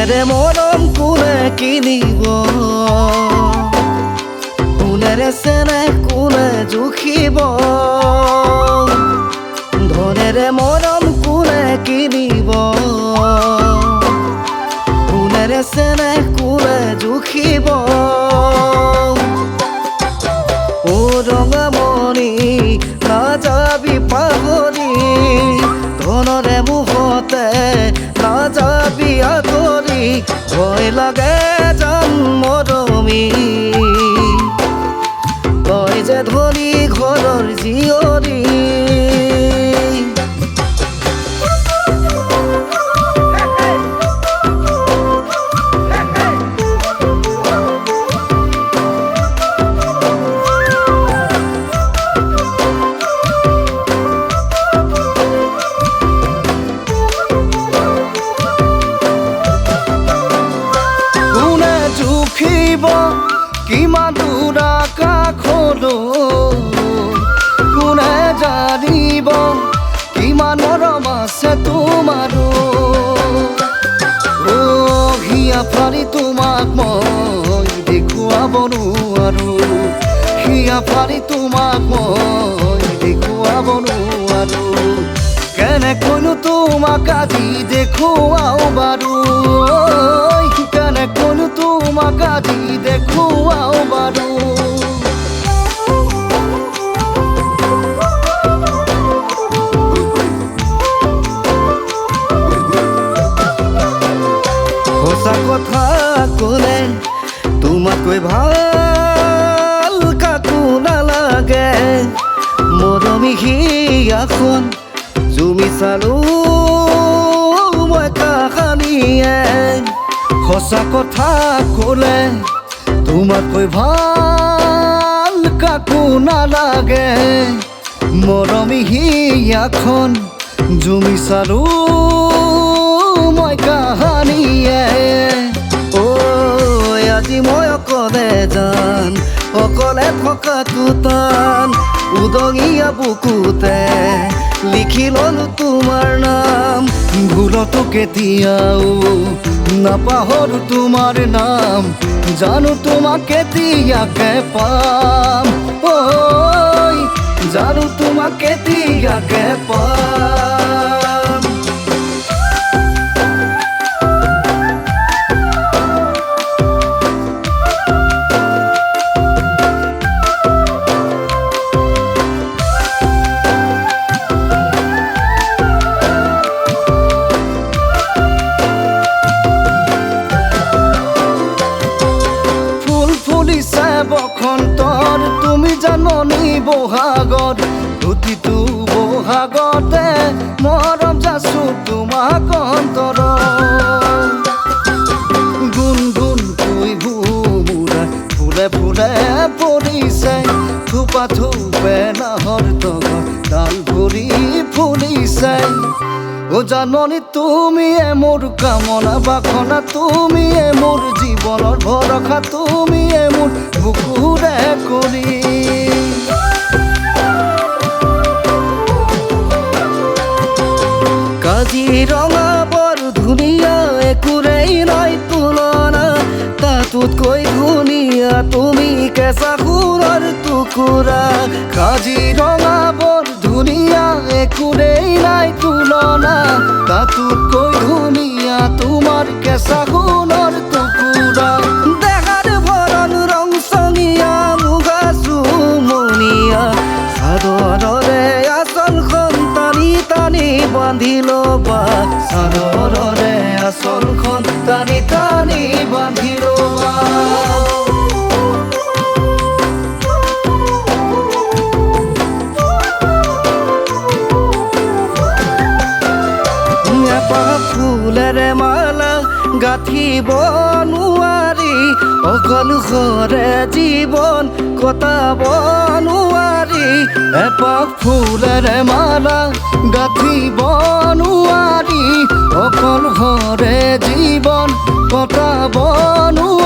ধনেৰে মৰম কোনে কিনিব কোনেৰে চেনেহ কোনে জুখিব ধনেৰে মৰম কোনে কিনিব কোনেৰে চেনেহ কোনে জুখিব ও ৰঙামণি নাযাবি পাহৰি ধনৰে মুহতে নাযাবি আঁতৰি ভয় লাগে জান মৰমী তই যে ধনী ঘৰৰ জীয়ৰী কিমান দূৰ আকাশলো কোনে জানিব কিমান মৰম আছে তোমাৰো হিয়া ফালি তোমাক মই দেখুৱাব নোৱাৰো হিয়া ফালি তোমাক মই দেখুৱাব নোৱাৰো কেনেকৈনো তোমাক আজি দেখুৱাও বাৰু কেনেকৈনো তোমাক আজি দেখুৱাও বাৰু সঁচা কথা ক'লে তোমাতকৈ ভাল কাকো নালাগে মৰমী হিয়াখন জুমি চালো মই কাহানিয়ে সঁচা কথা ক'লে তোমাতকৈ ভাল কাকো নালাগে মৰমী হিয়াখন জুমি চালো মই কাহানিয়ে আজি মই অকলে যান অকলে থকাটো টান উদঙীয়া বুকুতে লিখি ললো তোমাৰ নাম ভুলতো কেতিয়াও নাপাহৰো তোমাৰ নাম জানো তোমাক কেতিয়াকে পাম জানো তোমাক কেতিয়াকে পাম বসন্তৰ তুমি জাননী বহাগত প্ৰতিটো বহাগতে মৰম যাচো তোমাক অন্তৰ গুণ গুণকৈ ভোমোৰা ফুলে ফুলে পৰিছে থোপা থোপে নাহৰ তগৰ ডাল ভৰি ফুলিছে জাননী তুমিয়ে মোৰ কামনা বাসনা তুমিয়ে মোৰ জীৱনৰ ভৰসা তুমিয়ে মোৰ বুকুৰে কৰি কাজিৰঙা বৰ ধুনীয়া একোৰেই নাই তুলনা তাতোতকৈ ধুনীয়া তুমি কেঁচা সোণৰ টুকুৰা কাজিৰঙা বৰ ধুনীয়া একোৰেই নাই তুলনা তাতোতকৈ ধুনীয়া তোমাৰ কেঁচা সোণৰ টুকুৰা দেখাৰ ভৰণ ৰং চঙীয়া মুগা চুমনীয়া চাদৰৰে আঁচলখন টানি টানি বান্ধি ল'বা চাদৰৰে আঁচলখন টানি টানি বান্ধি ল'বা ফুলেৰে মালা গাঁঠিব নোৱাৰি অকলশৰে জীৱন কটাব নোৱাৰি এপাহ ফুলেৰে মালা গাঁঠিব নোৱাৰি অকলশৰে জীৱন কটাব নোৱাৰি